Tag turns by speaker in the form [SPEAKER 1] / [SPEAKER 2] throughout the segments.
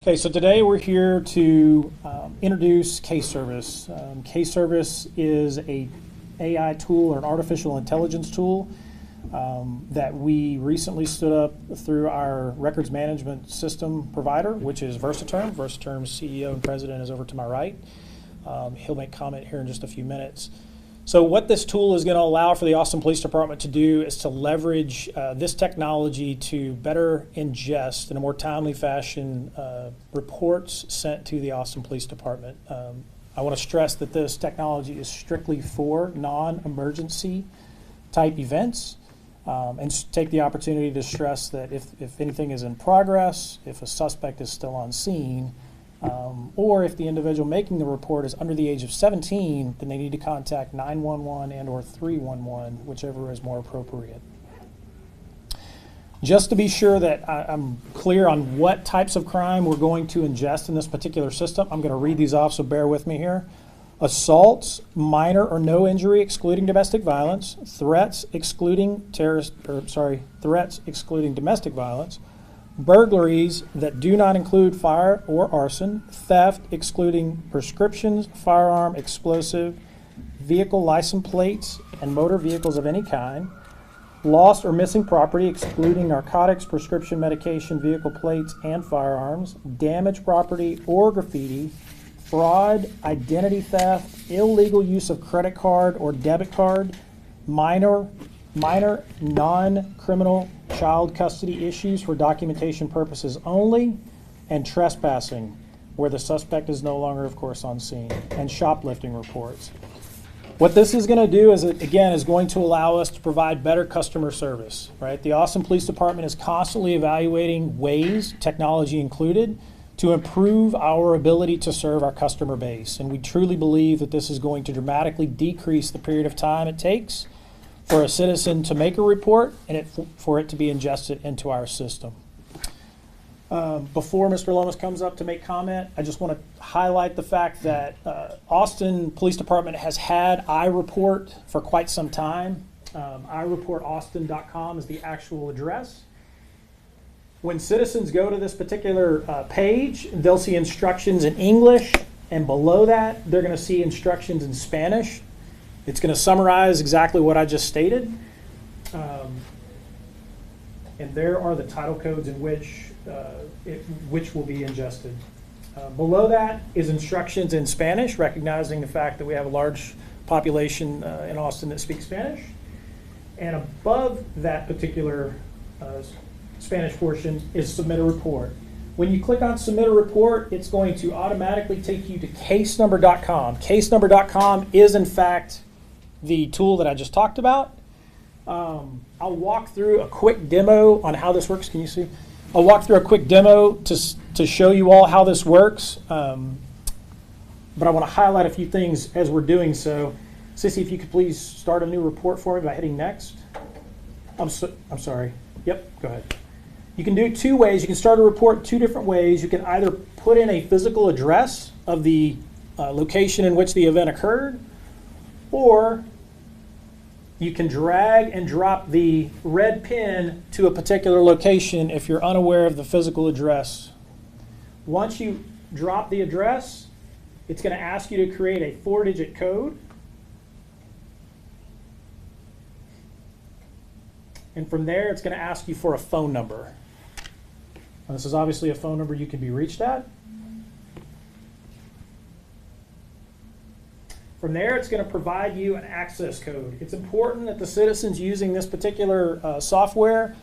[SPEAKER 1] Okay, so today we're here to introduce Case Service. Case Service is a AI tool or an artificial intelligence tool that we recently stood up through our records management system provider, which is Versiterm. Versiterm's CEO and president is over to my right. He'll make comment here in just a few minutes. So what this tool is going to allow for the Austin Police Department to do is to leverage this technology to better ingest in a more timely fashion reports sent to the Austin Police Department. I want to stress that this technology is strictly for non-emergency type events, and take the opportunity to stress that if anything is in progress, if a suspect is still on scene, or if the individual making the report is under the age of 17, then they need to contact 911 and or 311, whichever is more appropriate. Just to be sure that I'm clear on what types of crime we're going to ingest in this particular system, I'm going to read these off, so bear with me here. Assaults, minor or no injury excluding domestic violence, threats excluding threats excluding domestic violence, burglaries that do not include fire or arson, theft excluding prescriptions, firearm, explosive, vehicle license plates, and motor vehicles of any kind, lost or missing property excluding narcotics, prescription medication, vehicle plates, and firearms, damaged property or graffiti, fraud, identity theft, illegal use of credit card or debit card, minor non-criminal child custody issues for documentation purposes only, and trespassing, where the suspect is no longer, of course, on scene, and shoplifting reports. What this is going to do is, again, is going to allow us to provide better customer service, right? The Austin Police Department is constantly evaluating ways, technology included, to improve our ability to serve our customer base. And we truly believe that this is going to dramatically decrease the period of time it takes for a citizen to make a report and for it to be ingested into our system. Before Mr. Loomis comes up to make comment, I just want to highlight the fact that Austin Police Department has had iReport for quite some time. iReportaustin.com is the actual address. When citizens go to this particular page, they'll see instructions in English, and below that, they're going to see instructions in Spanish. It's going to summarize exactly what I just stated. And there are the title codes in which will be ingested. Below that is instructions in Spanish, recognizing the fact that we have a large population in Austin that speaks Spanish. And above that particular Spanish portion is submit a report. When you click on submit a report, it's going to automatically take you to casenumber.com. Casenumber.com is, in fact, the tool that I just talked about. I'll walk through a quick demo on how this works. Can you see? I'll walk through a quick demo to show you all how this works. But I want to highlight a few things as we're doing so. Sissy, if you could please start a new report for me by hitting next. I'm sorry. Yep, go ahead. You can do it two ways. You can start a report two different ways. You can either put in a physical address of the location in which the event occurred, or you can drag and drop the red pin to a particular location if you're unaware of the physical address. Once you drop the address, it's going to ask you to create a 4-digit code. And from there, it's going to ask you for a phone number. And this is obviously a phone number you can be reached at. From there, it's going to provide you an access code. It's important that the citizens using this particular software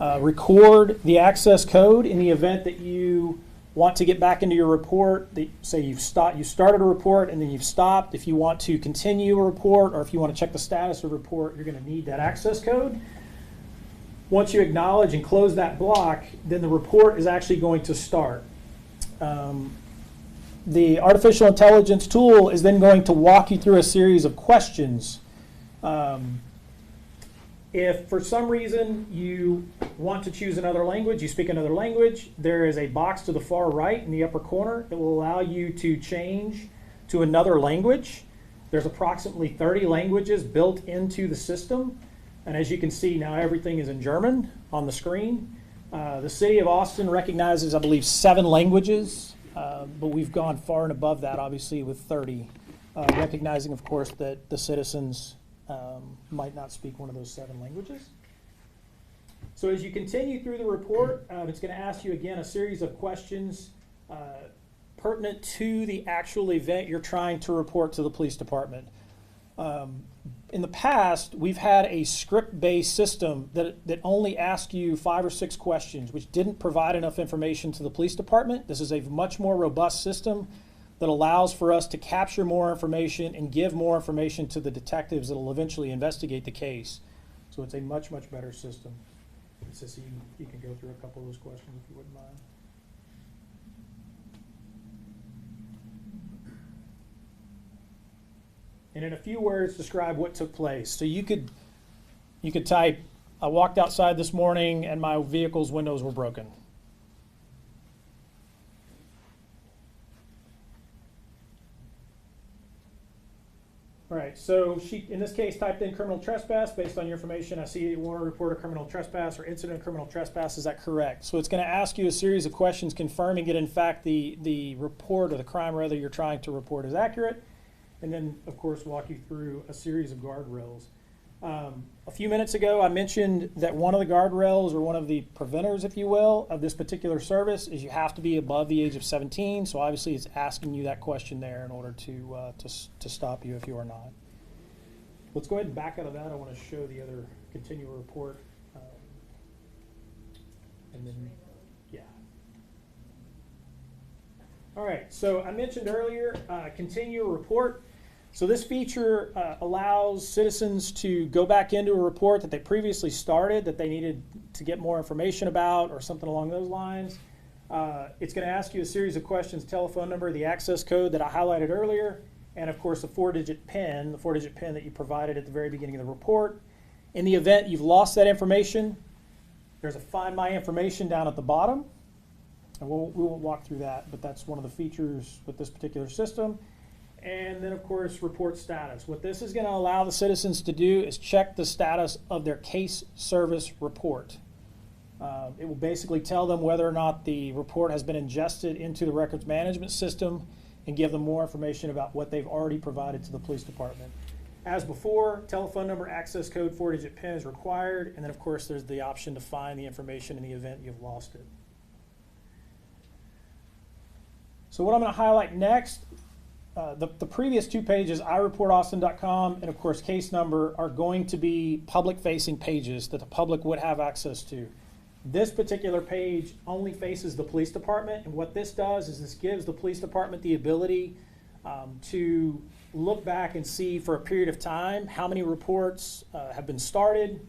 [SPEAKER 1] record the access code in the event that you want to get back into your report. Say you started a report and then you've stopped. If you want to continue a report or if you want to check the status of a report, you're going to need that access code. Once you acknowledge and close that block, then the report is actually going to start. The artificial intelligence tool is then going to walk you through a series of questions. If for some reason you want to choose another language, you speak another language, there is a box to the far right in the upper corner that will allow you to change to another language. There's approximately 30 languages built into the system. And as you can see, now everything is in German on the screen. The city of Austin recognizes, I believe, 7 languages, but we've gone far and above that, obviously, with 30, recognizing, of course, that the citizens might not speak one of those 7 languages. So as you continue through the report, it's going to ask you, again, a series of questions pertinent to the actual event you're trying to report to the police department. In the past, we've had a script-based system that only asked you 5 or 6 questions, which didn't provide enough information to the police department. This is a much more robust system that allows for us to capture more information and give more information to the detectives that will eventually investigate the case. So it's a much, much better system. So you can go through a couple of those questions if you wouldn't mind. And in a few words, describe what took place. So you could type, I walked outside this morning and my vehicle's windows were broken. All right, so she, in this case, typed in criminal trespass. Based on your information, I see you want to report a criminal trespass or incident of criminal trespass. Is that correct? So it's going to ask you a series of questions confirming that, in fact, the report or the crime, rather, you're trying to report is accurate. And then, of course, walk you through a series of guardrails. A few minutes ago, I mentioned that one of the guardrails, or one of the preventers, if you will, of this particular service is you have to be above the age of 17. So obviously, it's asking you that question there in order to stop you if you are not. Let's go ahead and back out of that. I want to show the other continual report. And then, yeah. All right, so I mentioned earlier, continual report. So this feature allows citizens to go back into a report that they previously started that they needed to get more information about or something along those lines. It's going to ask you a series of questions: telephone number, the access code that I highlighted earlier, and of course the 4-digit PIN, the 4-digit PIN that you provided at the very beginning of the report. In the event you've lost that information, there's a Find My Information down at the bottom. And we won't walk through that, but that's one of the features with this particular system. And then, of course, report status. What this is going to allow the citizens to do is check the status of their case service report. It will basically tell them whether or not the report has been ingested into the records management system and give them more information about what they've already provided to the police department. As before, telephone number, access code, 4-digit PIN is required. And then, of course, there's the option to find the information in the event you've lost it. So what I'm going to highlight next, the previous 2 pages, ireportaustin.com and, of course, case number, are going to be public-facing pages that the public would have access to. This particular page only faces the police department, and what this does is this gives the police department the ability to look back and see for a period of time how many reports have been started,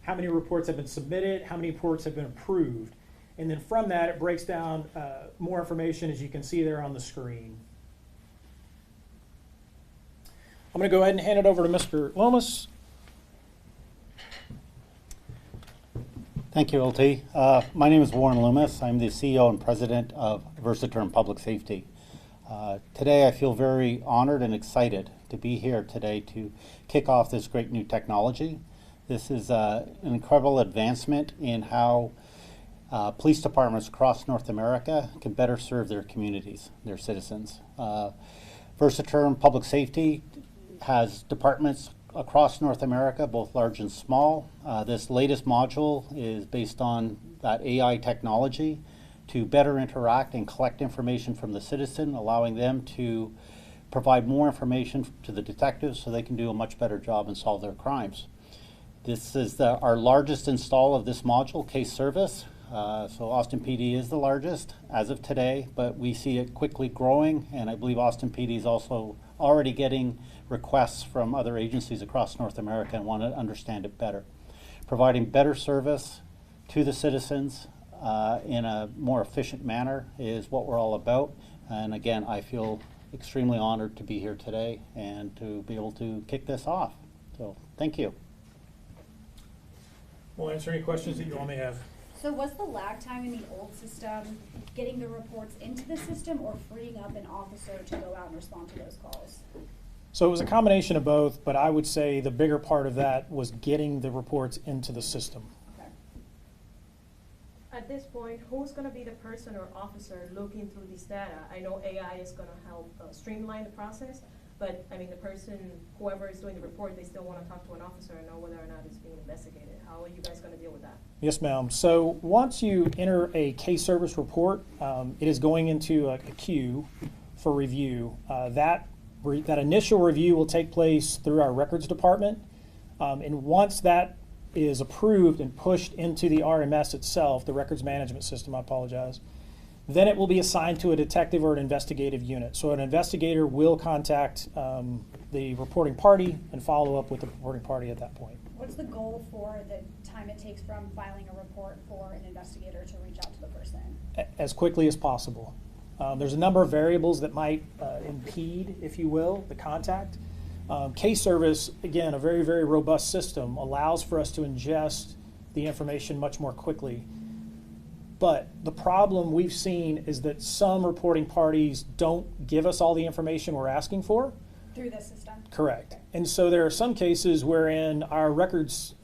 [SPEAKER 1] how many reports have been submitted, how many reports have been approved. And then from that, it breaks down more information, as you can see there on the screen. I'm going to go ahead and hand it over to Mr. Loomis.
[SPEAKER 2] Thank you, LT. My name is Warren Loomis. I'm the CEO and president of Versatern Public Safety. Today, I feel very honored and excited to be here today to kick off this great new technology. This is an incredible advancement in how police departments across North America can better serve their communities, their citizens. Versatern Public Safety has departments across North America, both large and small. This latest module is based on that AI technology to better interact and collect information from the citizen, allowing them to provide more information to the detectives so they can do a much better job and solve their crimes. This is our largest install of this module, case service. So Austin PD is the largest as of today, but we see it quickly growing, and I believe Austin PD is also already getting requests from other agencies across North America and want to understand it better. Providing better service to the citizens in a more efficient manner is what we're all about. And again, I feel extremely honored to be here today and to be able to kick this off. So thank you.
[SPEAKER 1] We'll answer any questions that you all may have.
[SPEAKER 3] So was the lag time in the old system getting the reports into the system or freeing up an officer to go out and respond to those calls?
[SPEAKER 1] So it was a combination of both, but I would say the bigger part of that was getting the reports into the system.
[SPEAKER 3] Okay.
[SPEAKER 4] At this point, who's going to be the person or officer looking through this data? I know AI is going to help streamline the process, but I mean, the person, whoever is doing the report, they still want to talk to an officer and know whether or not it's being investigated. How are you guys going to deal with that?
[SPEAKER 1] Yes, ma'am. So once you enter a case service report, it is going into a queue for review. That initial review will take place through our records department. And once that is approved and pushed into the RMS itself, the records management system, I apologize, then it will be assigned to a detective or an investigative unit. So an investigator will contact the reporting party and follow up with the reporting party at that point.
[SPEAKER 3] What's the goal for the time it takes from filing a report for an investigator to reach out to the person?
[SPEAKER 1] As quickly as possible. There's a number of variables that might impede, if you will, the contact. Case service, again, a very, very robust system, allows for us to ingest the information much more quickly. But the problem we've seen is that some reporting parties don't give us all the information we're asking for.
[SPEAKER 3] Through the system?
[SPEAKER 1] Correct. And so there are some cases wherein our records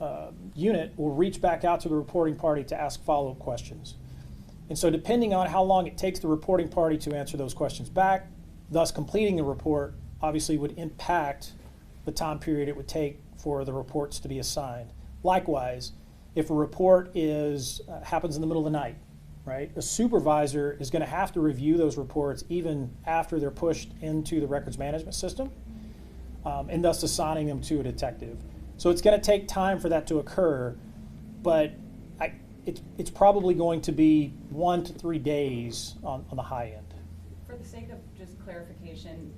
[SPEAKER 1] unit will reach back out to the reporting party to ask follow-up questions. And so depending on how long it takes the reporting party to answer those questions back, thus completing the report, obviously would impact the time period it would take for the reports to be assigned. Likewise, if a report happens in the middle of the night, right, a supervisor is going to have to review those reports even after they're pushed into the records management system, and thus assigning them to a detective. So it's going to take time for that to occur, but it's probably going to be 1 to 3 days on the high end.
[SPEAKER 5] For the sake of just clarification,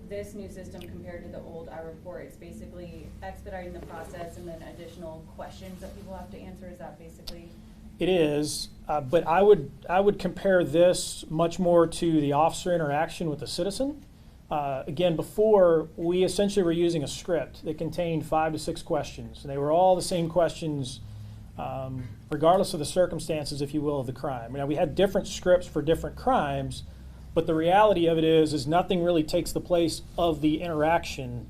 [SPEAKER 5] this new system compared to the old iReport, it's basically expediting the process and then additional questions that people have to answer. Is that basically?
[SPEAKER 1] It is, but I would compare this much more to the officer interaction with the citizen. Again, before, we essentially were using a script that contained 5 to 6 questions, and they were all the same questions regardless of the circumstances, if you will, of the crime. Now, we had different scripts for different crimes, but the reality of it is nothing really takes the place of the interaction.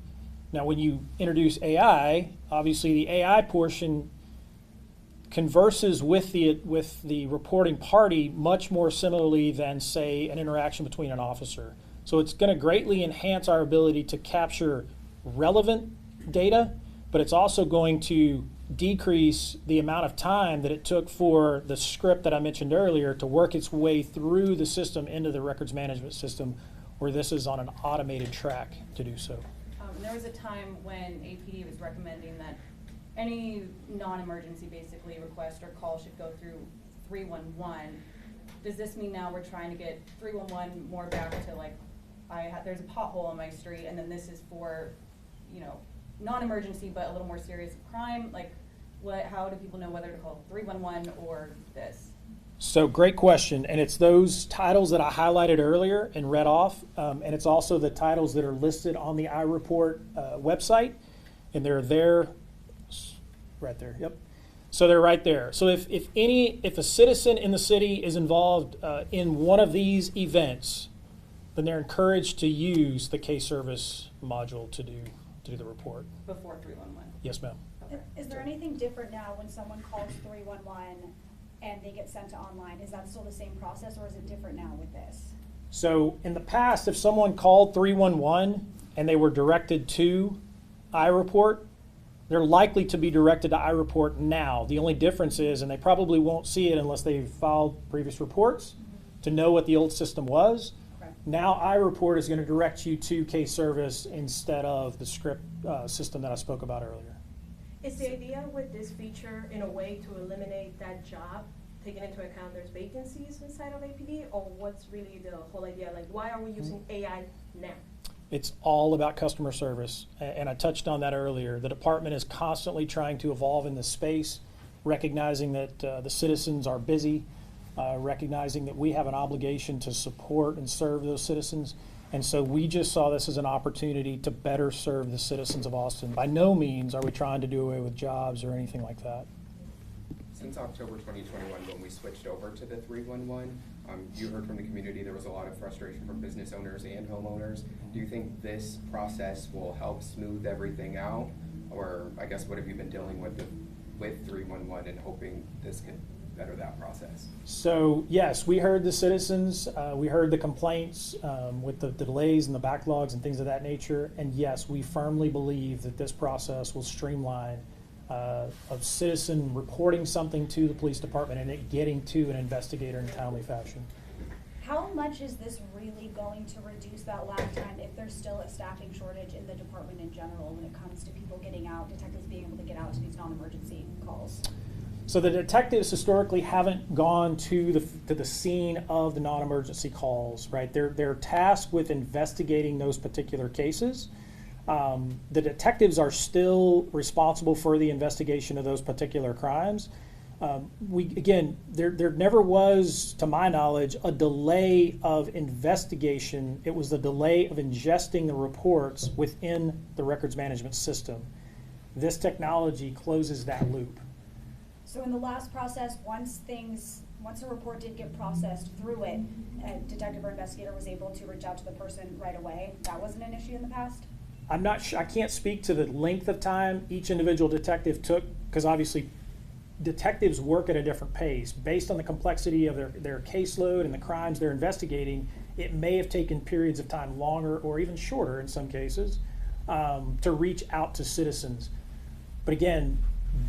[SPEAKER 1] Now, when you introduce AI, obviously the AI portion converses with the reporting party much more similarly than, say, an interaction between an officer. So it's going to greatly enhance our ability to capture relevant data, but it's also going to decrease the amount of time that it took for the script that I mentioned earlier to work its way through the system into the records management system, where this is on an automated track to do so.
[SPEAKER 5] There was a time when APD was recommending that any non-emergency basically request or call should go through 311. Does this mean now we're trying to get 311 more back to like, there's a pothole on my street, and then this is for, non-emergency but a little more serious crime? Like, how do people know whether to call 311 or this?
[SPEAKER 1] So great question, and it's those titles that I highlighted earlier and read off, and it's also the titles that are listed on the iReport website, and they're there, right there, yep. So they're right there. So if a citizen in the city is involved in one of these events, then they're encouraged to use the case service module to do the report.
[SPEAKER 5] Before 311?
[SPEAKER 1] Yes, ma'am.
[SPEAKER 5] Okay.
[SPEAKER 3] Is there anything different now when someone calls 311 and they get sent to online? Is that still the same process, or is it different now with this?
[SPEAKER 1] So in the past, if someone called 311 and they were directed to iReport, they're likely to be directed to iReport now. The only difference is, and they probably won't see it unless they've filed previous reports to know what the old system was.
[SPEAKER 3] Okay.
[SPEAKER 1] Now iReport is going to direct you to case service instead of the script system that I spoke about earlier.
[SPEAKER 4] Is the idea with this feature in a way to eliminate that job, taking into account there's vacancies inside of APD, or what's really the whole idea? Like, why are we using AI now?
[SPEAKER 1] It's all about customer service, and I touched on that earlier. The department is constantly trying to evolve in this space, recognizing that the citizens are busy, recognizing that we have an obligation to support and serve those citizens. And so we just saw this as an opportunity to better serve the citizens of Austin. By no means are we trying to do away with jobs or anything like that.
[SPEAKER 6] Since October 2021, when we switched over to the 311, you heard from the community there was a lot of frustration from business owners and homeowners. Do you think this process will help smooth everything out? Or I guess what have you been dealing with 311 and hoping this can better that process?
[SPEAKER 1] So yes, we heard the citizens, we heard the complaints with the delays and the backlogs and things of that nature. And yes, we firmly believe that this process will streamline a citizen reporting something to the police department and it getting to an investigator in a timely fashion.
[SPEAKER 3] How much is this really going to reduce that lag time if there's still a staffing shortage in the department in general when it comes to people getting out, detectives being able to get out to these non-emergency calls?
[SPEAKER 1] So the detectives historically haven't gone to the scene of the non-emergency calls, right? They're tasked with investigating those particular cases. The detectives are still responsible for the investigation of those particular crimes. There never was, to my knowledge, a delay of investigation. It was the delay of ingesting the reports within the records management system. This technology closes that loop.
[SPEAKER 3] So in the last process, once a report did get processed through it, a detective or investigator was able to reach out to the person right away. That wasn't an issue in the past?
[SPEAKER 1] I'm not sure, I can't speak to the length of time each individual detective took, because obviously detectives work at a different pace. Based on the complexity of their caseload and the crimes they're investigating, it may have taken periods of time longer or even shorter in some cases to reach out to citizens. But again,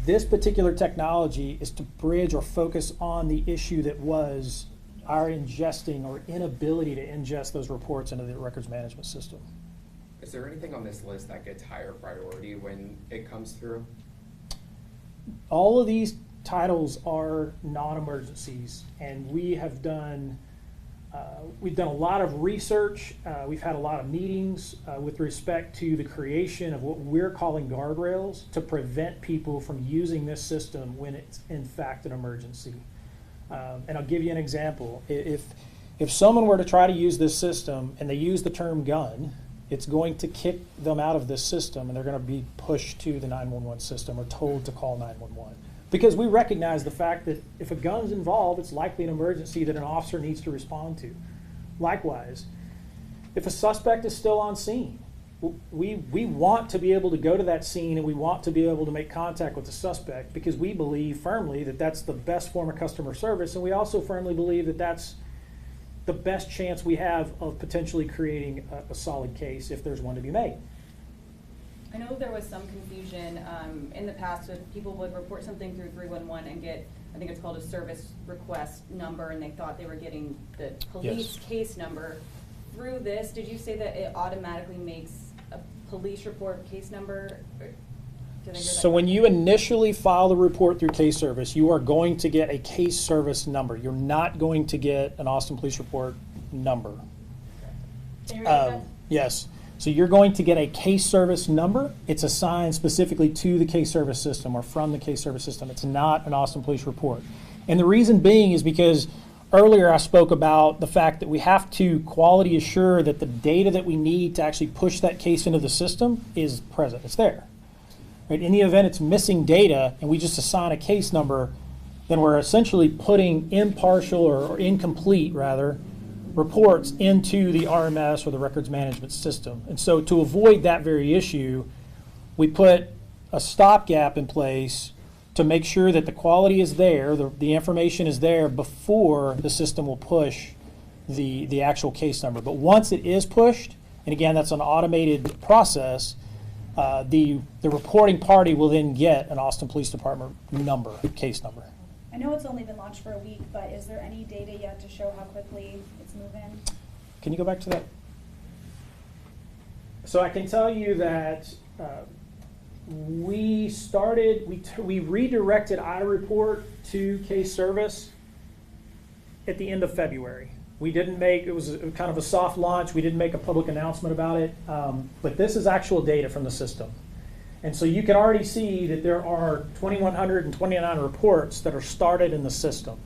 [SPEAKER 1] this particular technology is to bridge or focus on the issue that was our ingesting or inability to ingest those reports into the records management system.
[SPEAKER 6] Is there anything on this list that gets higher priority when it comes through?
[SPEAKER 1] All of these titles are non-emergencies, and we have done we've done a lot of research. We've had a lot of meetings with respect to the creation of what we're calling guardrails to prevent people from using this system when it's in fact an emergency. And I'll give you an example. If someone were to try to use this system and they use the term gun, it's going to kick them out of this system and they're going to be pushed to the 911 system or told to call 911. Because we recognize the fact that if a gun's involved, it's likely an emergency that an officer needs to respond to. Likewise, if a suspect is still on scene, we want to be able to go to that scene and we want to be able to make contact with the suspect because we believe firmly that that's the best form of customer service, and we also firmly believe that that's the best chance we have of potentially creating a solid case if there's one to be made.
[SPEAKER 5] I know there was some confusion in the past with people would report something through 311 and get, I think it's called a service request number, and they thought they were getting the police case number. Through this, did you say that it automatically makes a police report case number? Did I hear that
[SPEAKER 1] So when you initially file the report through case service, you are going to get a case service number. You're not going to get an Austin Police Report number.
[SPEAKER 4] Can you repeat that?
[SPEAKER 1] Yes. So you're going to get a case service number. It's assigned specifically to the case service system or from the case service system. It's not an Austin Police Report. And the reason being is because earlier I spoke about the fact that we have to quality assure that the data that we need to actually push that case into the system is present. It's there. Right? In the event it's missing data and we just assign a case number, then we're essentially putting impartial or incomplete, rather, reports into the RMS or the records management system. And so to avoid that very issue, we put a stopgap in place to make sure that the quality is there, the information is there before the system will push the actual case number. But once it is pushed, and again, that's an automated process, the reporting party will then get an Austin Police Department number, case number.
[SPEAKER 3] I know it's only been launched for a week, but is there any data yet to show how quickly it's moving?
[SPEAKER 1] Can you go back to that? So I can tell you that we redirected iReport to case service at the end of February. We didn't make, it was kind of a soft launch. We didn't make a public announcement about it, but this is actual data from the system. And so you can already see that there are 2,129 reports that are started in the system.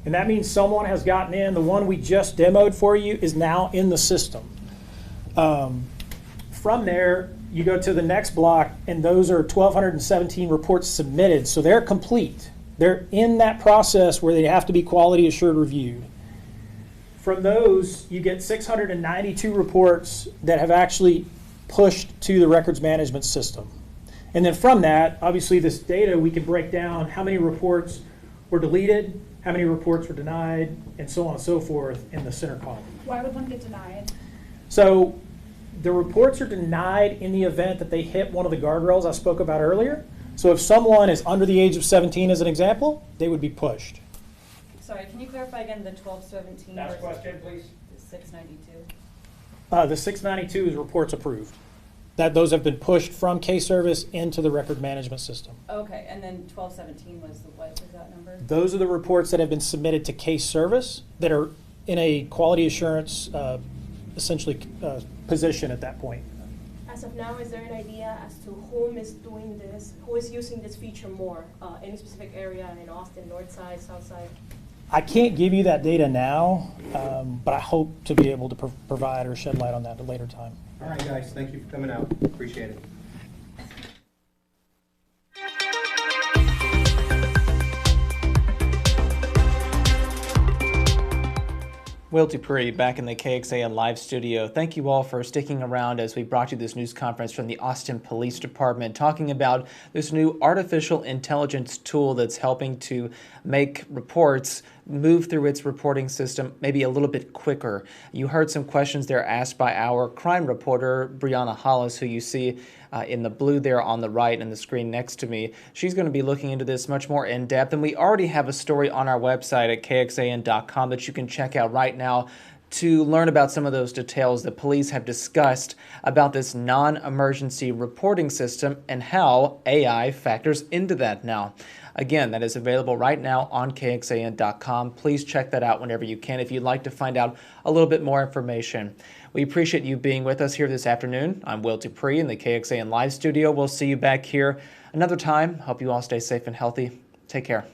[SPEAKER 1] And that means someone has gotten in. The one we just demoed for you is now in the system. From there, you go to the next block, and those are 1,217 reports submitted. So they're complete. They're in that process where they have to be quality assured reviewed. From those, you get 692 reports that have actually pushed to the records management system. And then from that, obviously this data, we can break down how many reports were deleted, how many reports were denied, and so on and so forth in the center column.
[SPEAKER 3] Why would one get denied?
[SPEAKER 1] So the reports are denied in the event that they hit one of the guardrails I spoke about earlier. So if someone is under the age of 17, as an example, they would be pushed.
[SPEAKER 5] Sorry, can you clarify again the 1217 versus
[SPEAKER 1] please.
[SPEAKER 5] the 692?
[SPEAKER 1] The 692 is reports approved. Those have been pushed from case service into the record management system.
[SPEAKER 5] Okay, and then 1217 was the, what was that number?
[SPEAKER 1] Those are the reports that have been submitted to case service that are in a quality assurance, essentially, position at that point.
[SPEAKER 4] As of now, is there an idea as to whom is doing this, who is using this feature more? Any specific area in Austin, north side, south side?
[SPEAKER 1] I can't give you that data now, but I hope to be able to provide or shed light on that at a later time.
[SPEAKER 7] All right, guys, thank you for coming out. Appreciate it.
[SPEAKER 8] Will Dupree back in the KXAN live studio. Thank you all for sticking around as we brought you this news conference from the Austin Police Department talking about this new artificial intelligence tool that's helping to make reports move through its reporting system maybe a little bit quicker. You heard some questions there asked by our crime reporter, Brianna Hollis, who you see in the blue there on the right and the screen next to me. She's going to be looking into this much more in depth, and we already have a story on our website at kxan.com that you can check out right now to learn about some of those details that police have discussed about this non-emergency reporting system and how AI factors into that now. Again, that is available right now on kxan.com. Please check that out whenever you can if you'd like to find out a little bit more information. We appreciate you being with us here this afternoon. I'm Will Dupree in the KXAN live studio. We'll see you back here another time. Hope you all stay safe and healthy. Take care.